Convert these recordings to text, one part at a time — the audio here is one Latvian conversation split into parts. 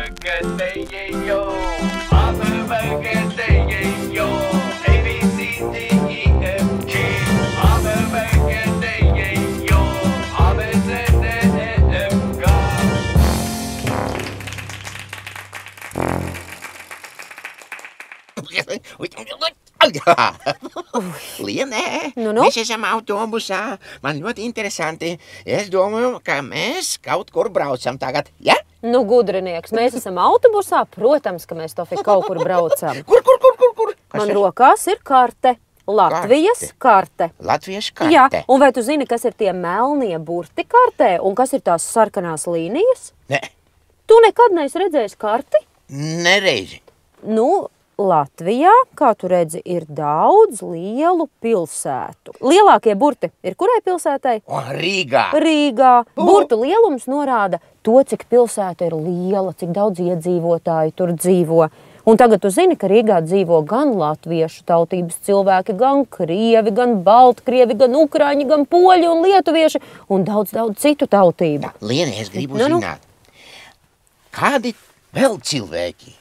ABBGDJO, ABBGDJO, ABCDEFG, ABBGDJO, ABCDEFG. Lienē, Nu? mēs esam autobusā. Man ļoti interesanti. Es domāju, ka mēs kaut kur braucam tagad, ja? Nu, gudrinieks, mēs esam autobusā, protams, ka mēs Tofik kaut kur braucam. Kur? Kas Man ir? rokās ir karte. Latvijas karte. Latviešu Jā, karte. un vai tu zini, kas ir tie melnie burti kartē un kas ir tās sarkanās līnijas? Ne, Tu nekad neesi redzējis karti? nereizi. Nu, Latvijā, kā tu redzi, ir daudz lielu pilsētu. Lielākie burti ir kurai pilsētai? O, Rīgā. Rīgā. Burtu lielums norāda to, cik pilsēta ir liela, cik daudz iedzīvotāju tur dzīvo. Un tagad tu zini, ka Rīgā dzīvo gan latviešu tautības cilvēki, gan krievi, gan baltkrievi, gan ukraiņi, gan poļi un lietuvieši un daudz citu tautību. Lienē, es gribu Nu. zināt, kādi vēl cilvēki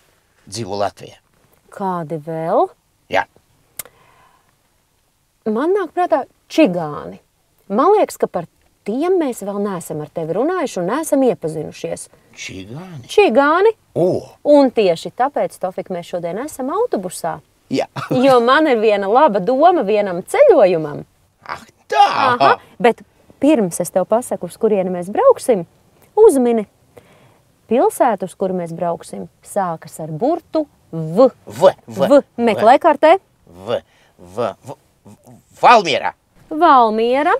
dzīvo Latvijā? Kādi vēl? Jā. Man nāk prātā čigāni. Man liekas, ka par tiem mēs vēl neesam ar tevi runājuši un neesam iepazinušies. Čigāni? Čigāni. O, Un tieši tāpēc, Tofik, mēs šodien esam autobusā. jā. Jo man ir viena laba doma vienam ceļojumam. Ah, tā. Aha, bet pirms es tev pasaku, uz kurieni mēs brauksim, uzmini. Pilsētu, uz kuru mēs brauksim, sākas ar burtu V. Meklē kartē. Valmierā. Valmiera.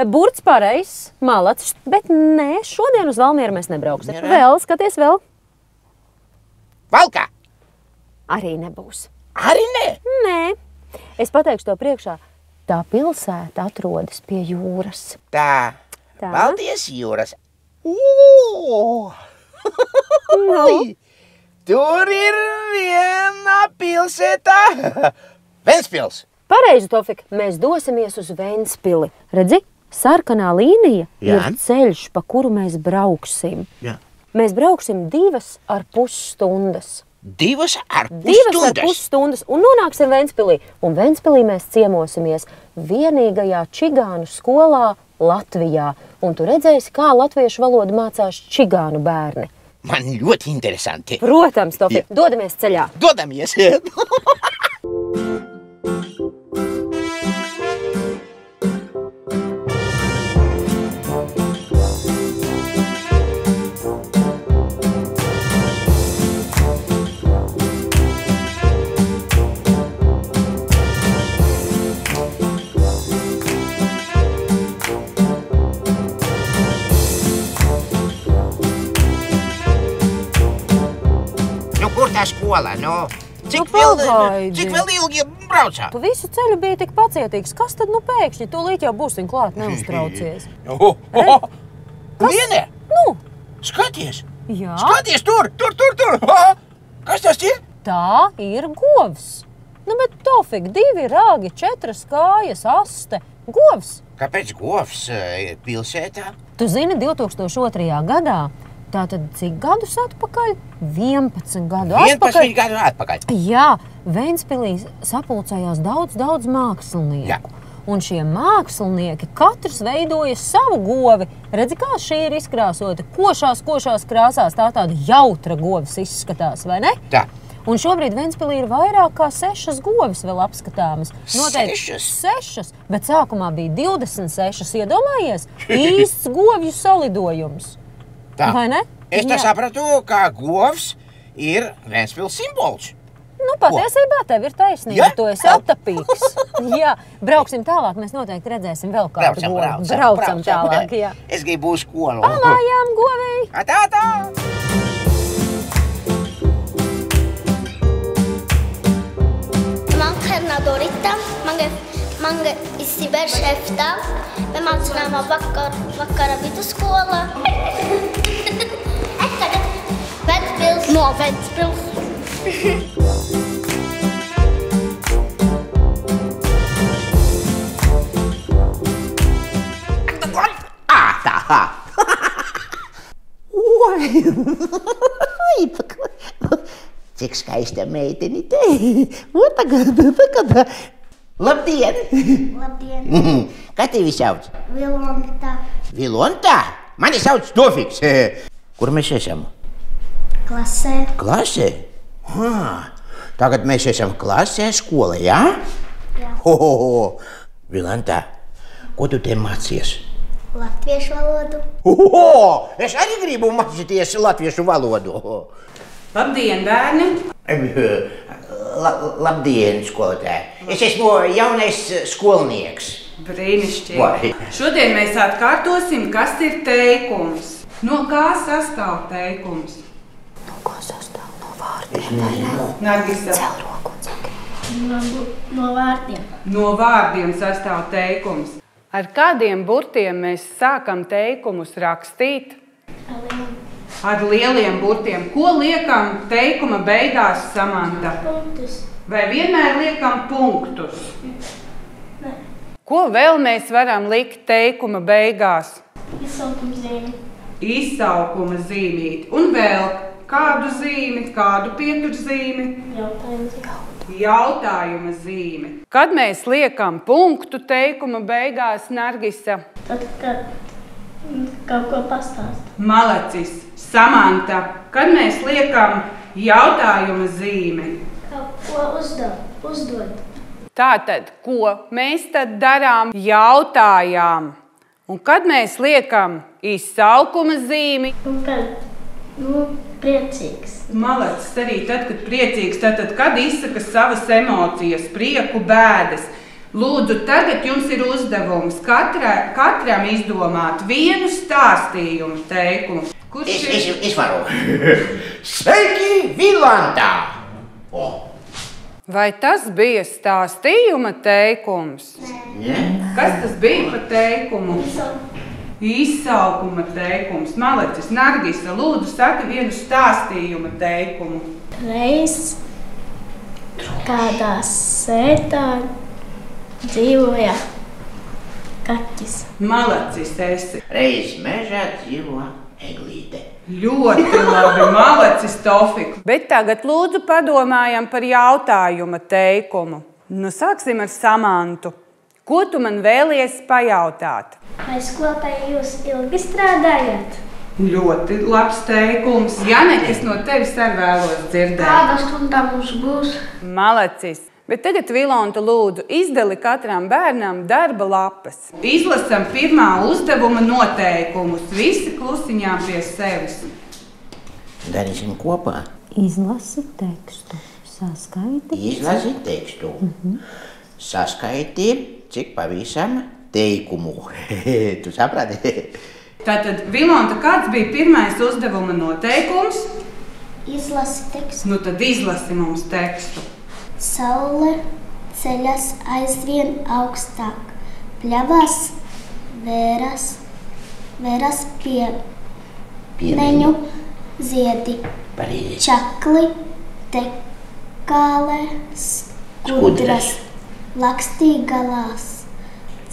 Burts pareizs, malacis, bet nē, šodien uz Valmieru mēs nebrauksim. Valmierā? Vēl, skaties vēl. Valkā. Arī nebūs. Arī ne. Nē. Es pateikšu to priekšā. Tā pilsēta atrodas pie jūras. Tā. Tā. Baltijas jūras. Nu, Tur ir viena pilsēta. Ventspils. pareizi, Tofik, mēs dosimies uz Ventspili. Redzi, sarkanā līnija Jā. ir ceļš, pa kuru mēs brauksim. Jā. Mēs brauksim 2,5 stundas. 2,5 stundas un nonāksim Ventspilī. Un Ventspilī mēs ciemosimies vienīgajā čigānu skolā Latvijā. Un tu redzēsi, kā latviešu valodu mācās čigānu bērni. Man ļoti interesanti. Protams, Tofik, dodamies ceļā. Dodamies. Nu, kur tā skola? Nu, cik pagaidi. vēl ilgi braucām? Tu visu ceļu biji tik pacietīgs. Kas tad nu pēkšņi? Tūlīt jau būsim klāt, neuztraucies. Lienē, Nu, skaties! jā, Skaties, tur! Ha? Kas tas ir? tā ir govs. Nu, bet Tofik, 2 rāgi, 4 kājas, aste. Govs. Kāpēc govs ir pilsētā? Tu zini, 2002. gadā, tātad cik gadus atpakaļ? 11 gadu 11 gadu atpakaļ. Jā, Ventspilī sapulcējās daudz mākslinieku. Jā. Un šie mākslinieki katrs veidoja savu govi. Redzi, kā šī ir izkrāsota košās krāsās. Tā tāda jautra govs izskatās, vai ne? Tā. Un šobrīd Ventspilī ir vairāk kā 6 govis vēl apskatāmas. 6? Bet sākumā bija 26. Iedomājies? Īsts govju salidojums. Tā. Vai ne? Es tā Jā. sapratu, ka govs ir Ventspils simbols. Nu, patiesībā tev ir taisnība, Ja? tu esi attapīgs. Jā, brauksim tālāk, mēs noteikti redzēsim vēl kādu govi. Braucam tālāk, jā. Es gribu uz skolu. Palājām govei! Tā. Manna Dorita, manga izsiberšefta, me mācinājumā vakara vidusskola. Es tagad Ventspils. No Ventspils. Tā. Oi! Cik skaista meiteni te. Tagad. Labdien! Labdien! Kā tevi sauc? Vilonta. Vilonta? Mani sauc Tofiks. Kur mēs esam? Klasē. Klasē? Tagad mēs esam klasē, skolā, jā? Jā. Vilonta, ko tu te mācies? Latviešu valodu. Es arī gribu mācīties latviešu valodu. Labdien, bērni! Labdien, skolotāji! Es esmu jaunais skolnieks. Brīnišķīgi! Šodien mēs atkārtosim, kas ir teikums. No kā sastāv teikums? No kā sastāv? No vārdiem. Nargisa. Cel roku un saki. No vārdiem. No vārdiem sastāv teikums. Ar kādiem burtiem mēs sākam teikumus rakstīt? Ar lieliem burtiem. Ko liekam teikuma beigās, Samanta? Punktus. Vai vienmēr liekam punktus? Nē. Ko vēl mēs varam likt teikuma beigās? Izsaukuma zīme. Izsaukuma zīmīti. Un vēl kādu zīmi, kādu pieturzīmi? Jautājuma zīme. Kad mēs liekam punktu teikuma beigās, Nargisa? Tad, kad kaut ko pastāst. Malacis, Samanta, kad mēs liekam jautājuma zīmi? Kaut ko uzdod. Tātad, ko mēs tad darām? Jautājām. Un kad mēs liekam izsaukuma zīmi? Un kad, priecīgs. Malacis arī tad, kad priecīgs, tad, kad izsaka savas emocijas, prieku, bēdas. Lūdzu, tagad jums ir uzdevums katram izdomāt vienu stāstījumu teikumu. Kurš ir? Es varu. Sveiki, Vilantā! Vai tas bija stāstījuma teikums? Nē. Kas tas bija par teikumu? Izsaukuma teikums. Malacis, Nargisa, lūdzu, saka vienu stāstījuma teikumu. Reiz kādā sētā dzīvoja kaķis. Malacis esi. Reiz mežā dzīvo eglīte. Ļoti labi, Malacis, Tofik. Bet tagad lūdzu padomājam par jautājuma teikumu. Nu, sāksim ar Samantu. Ko tu man vēlies pajautāt? Vai skolotā jūs ilgi strādājat? Ļoti labs teikums. Janek, es no tevis arī vēlos dzirdēt. Kāda stunda mums būs? Malacis. Bet tagad, Vilonta, lūdzu, izdali katram bērnam darba lapas. Izlasam pirmā uzdevuma noteikumus. Visi klusiņām pie sevis. Darīsim kopā. Izlasi tekstu. Saskaiti. Izlasi tekstu. Saskaiti, cik pavisam teikumu. Tu saprati? Tātad, Vilonta, kāds bija pirmais uzdevuma noteikums? Izlasi tekstu. Nu tad izlasi mums tekstu. Saule ceļas aizvien augstāk. Pļavās vēras pieneņu ziedi. Pareizi. Čakli, tekālē, skudras, lakstīgalās.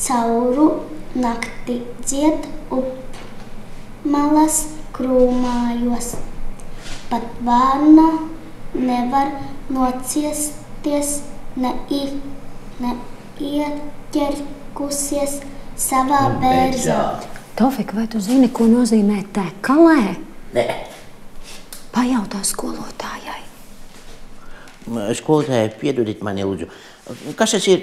Cauru nakti dzied upmalas krūmājos. Pat vārna nevar nociesties, neieķerkusies savā bērzā. Tofik, vai tu zini, ko nozīmē tekalē? Nē. Pajautā skolotājai. Skolotāji, piedodiet mani, lūdzu. Kas tas ir?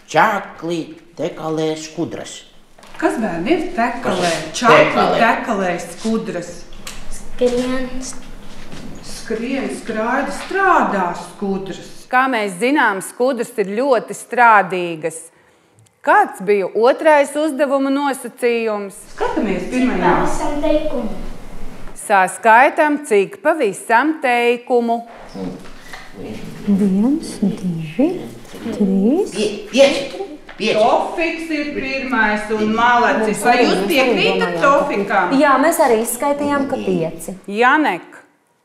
Čakli, tekalē, skudras. Kas bērni ir tekalē? Kas? Čakli, tekalē, skudras. Skrien, skraida, strādā skudras. Kā mēs zinām, skudras ir ļoti strādīgas. Kāds bija otrais uzdevuma nosacījums? Skatāmies pirmajā. Pavisam teikumu. Saskaitam, cik pavisam teikumu. 1, 2, 3. 5. Tofiks ir pirmais un Malacis. Vai jūs piekrītat Tofikam? Jā, mēs arī izskaitījām, ka 5. Janek,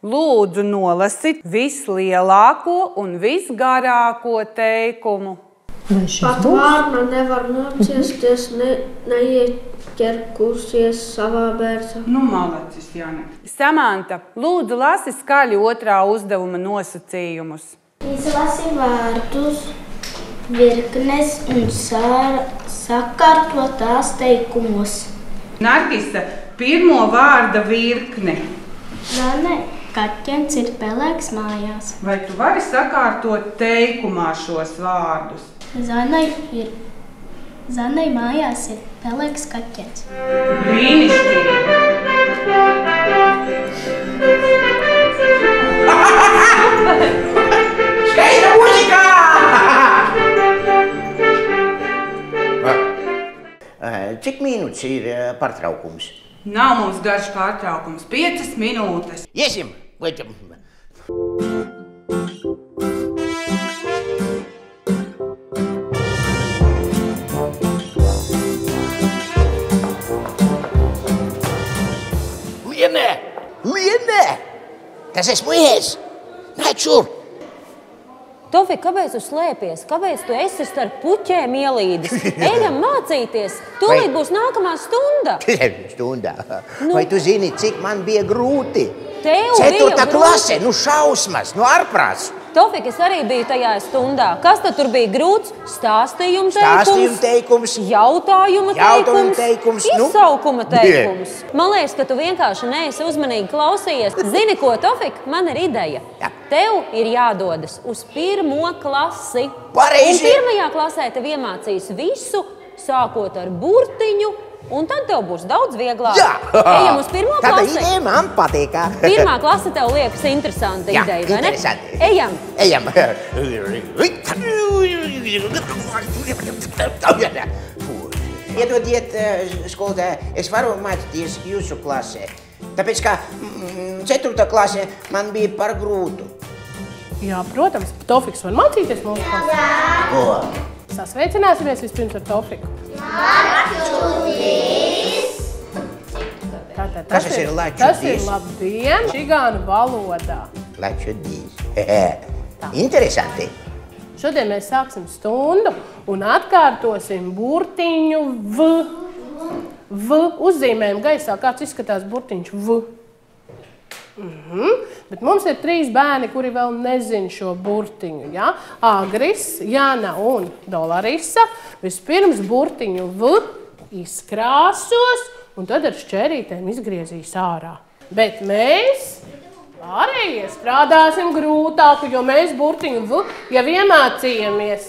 lūdzu nolasit vislielāko un visgarāko teikumu. Pat vārna nevar nociesties, neieķerkusies savā bērzā. Nu, malacis, Jāne. Samanta, lūdzu, lasi skaļi 2. uzdevuma nosacījumus. Izlasi vārdus, virknes un sakārto tās teikumos. Nargisa, 1. vārda virkne. Zane, kaķens ir pelēks mājās. Vai tu vari sakārtot teikumā šos vārdus? Zanei mājās ir pelēks kaķens. Brīnišķīgi! Skaista mūzika! Cik minūtes ir pārtraukums? Nav mums garš pārtraukums, 5 minūtes. Iesim! Lienē! Tas esmu es! Nāc šur! Tofik, kāpēc tu slēpies? Kāpēc tu esi starp puķēm ielīdis? Ejam mācīties! Tūlīt būs nākamā stunda! Stundā. Vai tu zini, cik man bija grūti? Tev 4. bija klase, nu šausmas, nu ārprāts. Tofik, es arī biju tajā stundā. Kas tad tur bija grūts? Stāstījuma teikums, jautājuma teikums, nu? Izsaukuma teikums. Man liekas, ka tu vienkārši neesi uzmanīgi klausījies. Zini ko, Tofik? Man ir ideja. Jā. Tev ir jādodas uz 1. klasi. Pareizi. Un 1. klasē tev iemācīs visu, sākot ar burtiņu, un tad tev būs daudz vieglāk. Jā. Ejam uz 1. klasi. Tāda ideja man patīk. 1. klase tev liekas interesanta ideja, vai ne? Interesanti. Ejam. Iedodiet, skolotāji, es varu mācīties jūsu klasē. Tāpēc, ka 4. klasē man bija par grūtu. Jā, protams, Tofiks var mācīties mūsu klasē. O. Sasveicināsimies vispirms ar Tofiku. Tātad, Kas tas ir lačudīs? Tas ir labdien čigānu valodā. Lačudīs. Interesanti. Šodien mēs sāksim stundu un atkārtosim burtiņu V. V. Uzzīmējam gaisā, kāds izskatās burtiņš V. Bet mums ir 3 bērni, kuri vēl nezin šo burtiņu. Ja? Agris, Jana un Dolarisa. Vispirms burtiņu V izkrāsos un tad ar šķērītēm izgriezīs ārā. Bet mēs pārējie strādāsim grūtāku, jo mēs burtiņu V jau iemācījāmies.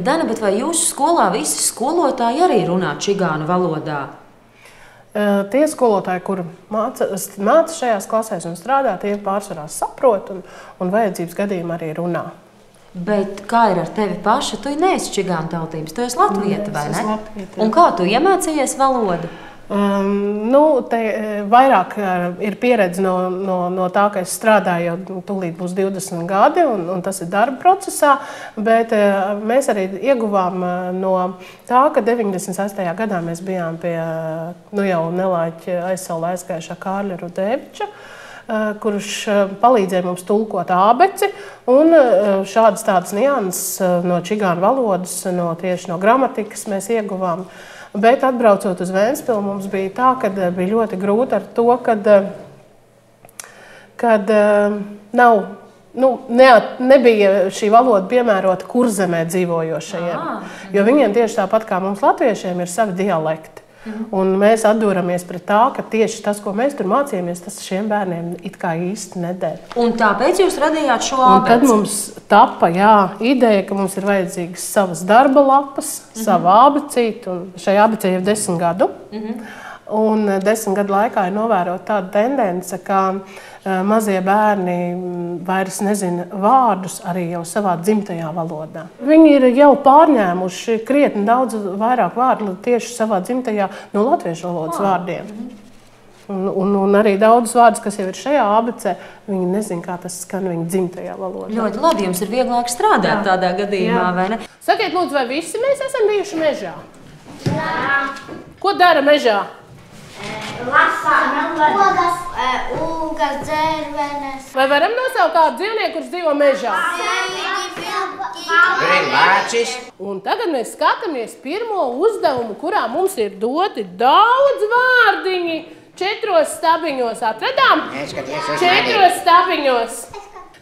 Dana, bet vai jūsu skolā visi skolotāji arī runā čigānu valodā? Tie skolotāji, kur māca šajās klasēs un strādā, tie pārsvarā saprot un vajadzības gadījumā arī runā. Bet kā ir ar tevi paša? Tu neesi čigānu tautības, tu esi latvieta, vai ne? Es esmu latvieta, jā. Un kā tu iemācījies valodu? Te vairāk ir pieredze no tā, ka es strādāju jau tūlīt būs 20 gadi, un tas ir darba procesā, bet mēs arī ieguvām no tā, ka 98. gadā mēs bijām pie jau nelaiķa aizsaulē aizgājušā Kārļa Rudēviča, kurš palīdzēja mums tulkot ābeci, un šādas tādas nianses no čigānu valodas, tieši no gramatikas mēs ieguvām. Bet atbraucot uz Ventspili, mums bija tā, ka bija ļoti grūti ar to, kad nebija šī valoda piemērota Kurzemē dzīvojošajiem. Jo viņiem tieši tāpat kā mums latviešiem ir savi dialekti. Un mēs atdūramies pret tā, ka tieši tas, ko mēs tur mācījāmies, tas šiem bērniem it kā īsti neder. Un tāpēc jūs radījāt šo Un tad ābeci? mums tapa ideja, ka mums ir vajadzīgas savas darba lapas, sava ābecīte, un šai ābecei jau 10 gadu. Un 10 gadu laikā ir novērota tāda tendence, ka mazie bērni vairs nezina vārdus arī jau savā dzimtajā valodā. Viņi ir jau pārņēmuši krietni daudz vairāk vārdu tieši savā dzimtajā no latviešu valodas vārdiem. Un arī daudz vārdus, kas jau ir šajā abecē, viņi nezina, kā tas skan viņa dzimtajā valodā. Ļoti labi, jums ir vieglāk strādāt tādā gadījumā, vai ne? Sakiet, lūdzu, vai visi mēs esam bijuši mežā? Jā. Ko dara mežā? Lasām, kodas, ūgas, dzērvenes. Vai varam nosaukt kādu dzīvnieku, kurš dzīvo mežā? Tur ir lācis. Un tagad mēs skatāmies pirmo uzdevumu, kurā mums ir doti daudz vārdiņi. 4 stabiņos atradām? Neskaties uz 4 stabiņos.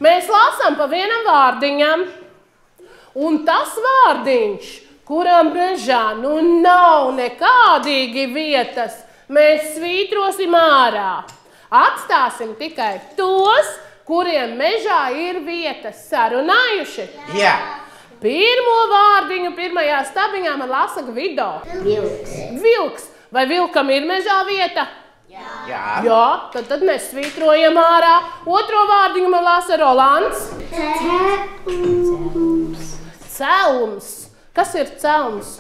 Mēs lasām pa vienam vārdiņam. Un tas vārdiņš, kuram mežā nu nav nekādīgi vietas, mēs svītrosim ārā. Atstāsim tikai tos, kuriem mežā ir vietas. Sarunājuši? Jā. Pirmo vārdiņu pirmajā stabiņā man lasa Gvido. Vilks. Vai vilkam ir mežā vieta? Jā. Jā, tad mēs svītrojam ārā. Otro vārdiņu man lasa Rolands. Celms. Kas ir celms?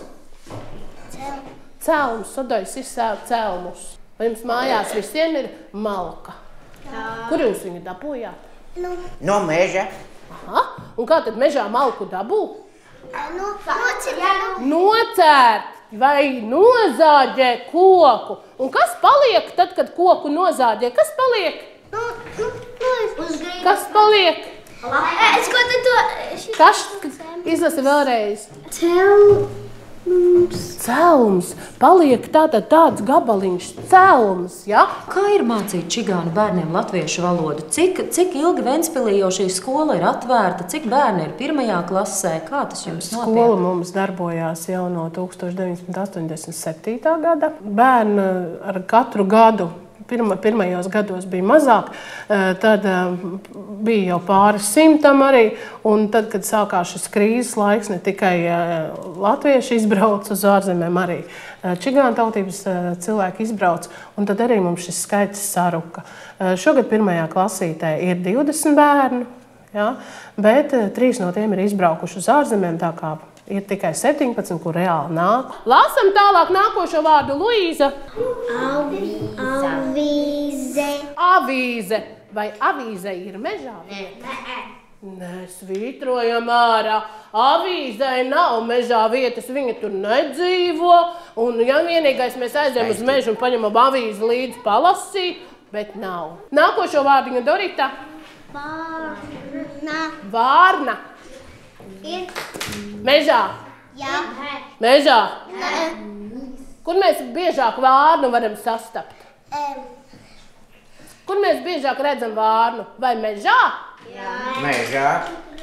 Celms. Sodojs izsēv celmus. Vai jums mājās visiem ir malka? Kur jūs viņu dabūjāt? No meža. Aha. Un kā tad mežā malku dabū? Nocērt vai nozāģē koku. Un kas paliek tad, kad koku nozāģē? Kas paliek? Kas paliek? Kas izlasa vēlreiz? Celms. Paliek tāds gabaliņš. Celms, ja? Kā ir mācīt čigānu bērniem latviešu valodu? Cik ilgi Ventspilī jau šī skola ir atvērta? Cik bērni ir 1. klasē? Kā tas jums notiek? Skola mums darbojās jau no 1987. gada. Bērni ar katru gadu, pirmajos gados bija mazāk, tad bija jau pāris 100 arī. Un tad, kad sākās šis krīzes laiks, ne tikai latvieši izbrauc uz ārzemēm, arī čigānu tautības cilvēki izbrauc. Un tad arī mums šis skaits saruka. Šogad 1. klasītē ir 20 bērnu, ja, bet 3 no tiem ir izbraukuši uz ārzemēm, tā kā ir tikai 17, kur reāli nāk. Lasam tālāk nākošo vārdu Luīza. Avīze. Avīze. Vai avīze ir mežā vieta? Nē, svītrojam ārā. Avīzei nav mežā vietas, viņa tur nedzīvo. Un ja vienīgais mēs aizējam uz mežu un paņemam avīzi līdzi palasīt, bet nav. Nākošo vārdiņu Dorita. Vārna. Ir. Mežā. Jā. Mežā. Kur mēs biežāk vārnu varam sastapt? Kur mēs biežāk redzam vārnu? Vai mežā? Mežā.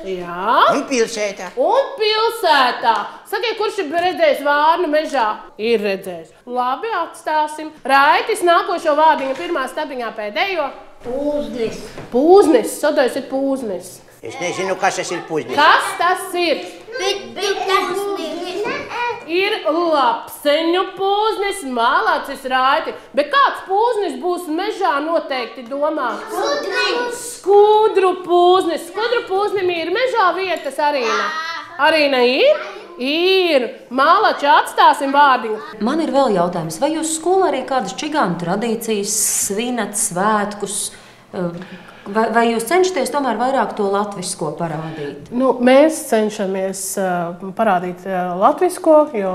Jā. Un pilsētā. Un pilsētā. Sakiet, kurš ir redzējis vārnu mežā? Ir redzējis. Labi, atstāsim. Raitis nākošo vārdiņu 1. stabiņā pēdējo. Pūznis. Pūznis. Sodojs ir pūznis. Es nezinu, kas tas ir pūznis. Kas tas ir? Ir lapseņu pūznis, mālācis Raiti. Bet kāds pūznis būs mežā noteikti domāts? Skudru pūznis. Skudru pūznim ir mežā vietas Arīna. Arīna ir? Ir. Mālači, atstāsim vārdiņu. Man ir vēl jautājums, vai jūs skolā arī kādas čigānu tradīcijas svinat, svētkus? Vai jūs cenšaties tomēr vairāk to latvisko parādīt? Nu, mēs cenšamies parādīt latvisko, jo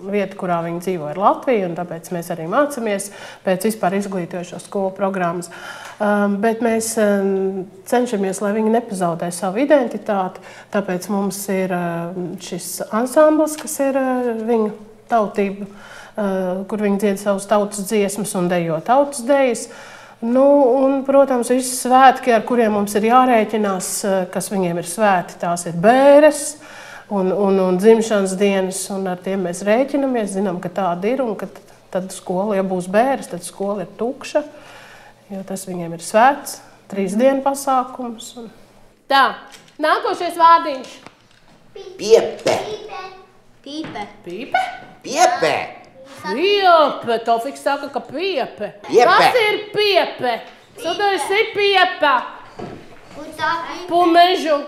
vieta, kurā viņi dzīvo, ir Latvija, un tāpēc mēs arī mācāmies pēc vispār izglītojošo skolu programmas. Bet mēs cenšamies, lai viņi nepazaudē savu identitāti, tāpēc mums ir šis ansamblis, kas ir viņu tautība, kur viņi dzied savus tautas dziesmas un dejo tautas dejas. Nu, un, protams, visi svētki, ar kuriem mums ir jārēķinās, kas viņiem ir svēti, tās ir bēres un dzimšanas dienas, un ar tiem mēs rēķinamies, zinām, ka tāda ir, un ka tad skola, ja būs bēres, tad skola ir tukša, jo tas viņiem ir svēts, 3 dienu pasākums. Tā, nākošais vārdiņš. Piepe. Pīpe. Pīpe? Piepe. Piepe, Tofiks saka, ka piepe. Piepe. Kas ir piepe? Sodojis ir piepa. Po mežu.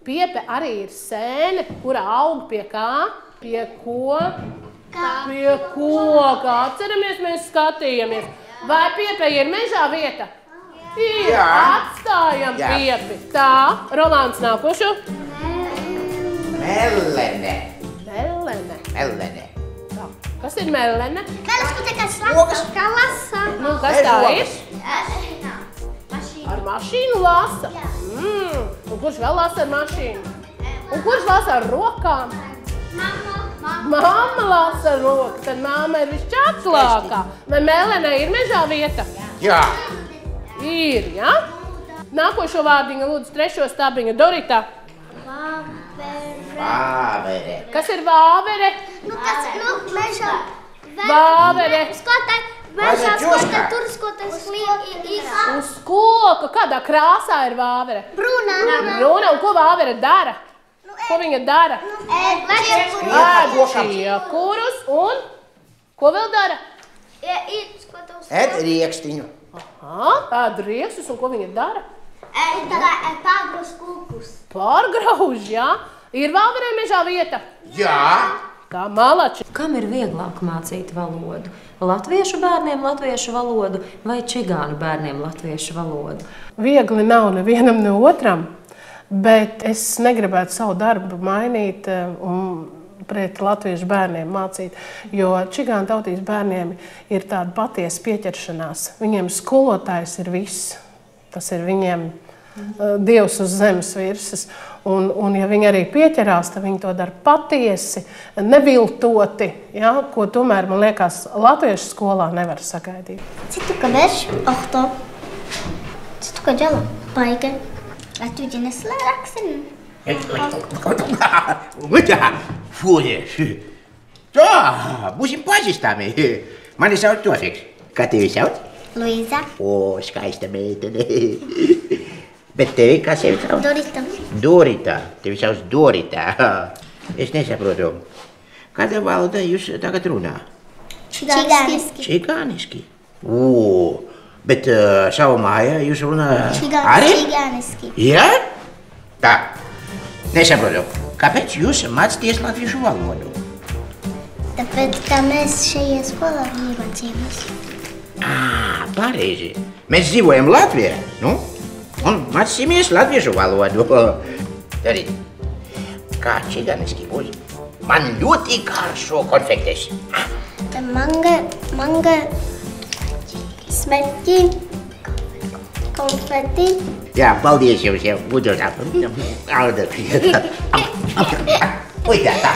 Piepe arī ir sēne, kura aug pie kā? Pie ko? Pie koka. Atceramies, mēs skatījāmies. Vai piepe ir mežā vieta? Ir. Jā. Atstājam Jā. piepi. Tā, Rolands nākošu. Mellene. Mellene. Mellene. Tā. Kas ir mellene? Kā lasa. Nu, kas tā ir? Mašīna. Ar mašīnu lasa? Un kurš vēl lasa ar mašīnu? Un kurš lasa ar rokām? Mamma lasa ar roku, tad mamma ir visčaklākā. Vai Melenai ir mežā vieta? Jā. Ir, jā? Nākošo vārdiņu lūdzu trešo stabiņu. Dorita. Vāvere. Kas ir vāvere? Mežā. Vāvere. Mežā ķoskā. tur skotais līdz. Uz koka. Kādā krāsā ir vāvere? Brūnā. Brūna, un ko vāvere dara? Ko viņa dara? Ēd čiekurus un ko vēl dara? Ēd riekstiņu. Ēd riekstus un ko viņa dara? Pārgrauž kūkus. Pārgrauž, jā? Ir vāverē mežā vieta? Jā. Kā malači. Kam ir vieglāk mācīt valodu? Latviešu bērniem latviešu valodu vai čigānu bērniem latviešu valodu? Viegli nav nevienam ne otram, bet es negribētu savu darbu mainīt un pret latviešu bērniem mācīt, jo čigānu tautības bērniem ir tāda patiesa pieķeršanās. Viņiem skolotājs ir viss. Tas ir viņiem Dievs uz zemes virsmas. Un ja viņi arī pieķerās, tad viņi to dara patiesi, neviltoti, ja? Ko tomēr, man liekas, latviešu skolā nevar sagaidīt. Цитука веш, охто. Цитука джала, пайка. А tu не слараксин. Фуриш. Tā, būsim pazīstami. Mani sauc Tofiks. Kā tevi sauc? Luīza. O, skaista meitene. Bet tevi kā sevi sauc? Dorita. Dorita. Tevi sauc Dorita. Es nesaprotu. Kādā valodā jūs tagad runā? Čigāniski. Čigāniski. O, bet savu mājā jūs runā arī? Čigāniski. Jā? Tā. Nesaprotu. Kāpēc jūs mācāties latviešu valodu? Tāpēc, kā mēs šajā skolā iemācījāmies. Pareizi. Mēs dzīvojam Latvijā, un mācāmies latviešu valodu. Arī kā čigāniski būs. Man ļoti garšo konfektes. Tā manga, smeķi, konfeti. Jā, paldies jums jau. Būtu tā. Tā.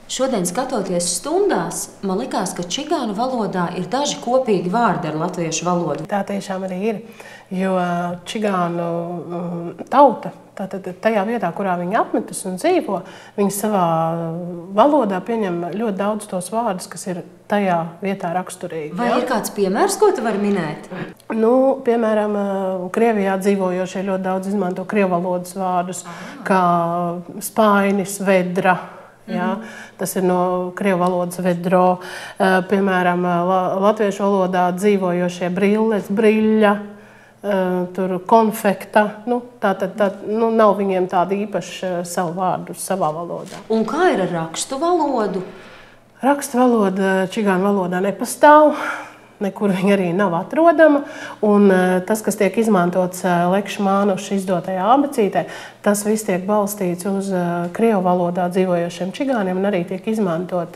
Šodien, skatoties stundās, man likās, ka čigānu valodā ir daži kopīgi vārdi ar latviešu valodu. Tā tiešām arī ir, jo čigānu tauta, tātad tajā vietā, kurā viņi apmetas un dzīvo, viņi savā valodā pieņem ļoti daudz tos vārdus, kas ir tajā vietā raksturīgi. Vai ir kāds piemērs, ko tu vari minēt? Piemēram, Krievijā dzīvojošie ļoti daudz izmanto krievvalodas vārdus, kā spainis, vedra. Ja? Tas ir no krievu valodas vedro. Piemēram, latviešu valodā dzīvojošie brilles, briļļa, tur konfekta. Nav viņiem tāda īpaša savu vārdu savā valodā. Un kā ir ar rakstu valodu? Rakstu valoda čigānu valodā nepastāv. Nekur viņa arī nav atrodama. Un tas, kas tiek izmantots Lekša Mānuša izdotajā abecītē, tas viss tiek balstīts uz krievu valodā dzīvojošiem čigāniem un arī tiek izmantot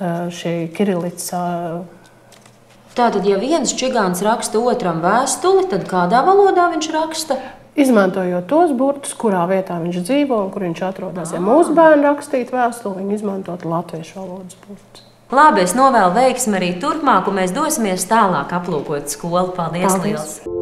šī kirilica. Tātad, ja viens čigāns raksta otram vēstuli, tad kādā valodā viņš raksta? Izmantojot tos burtus, kurā vietā viņš dzīvo un kur viņš atrodas. Ja mūsu bērni rakstītu vēstuli, viņi izmantot latviešu valodas burtus. Labi, es novēlu veiksmi arī turpmāk, un mēs dosimies tālāk aplūkot skolu. Paldies! Paldies. Liels!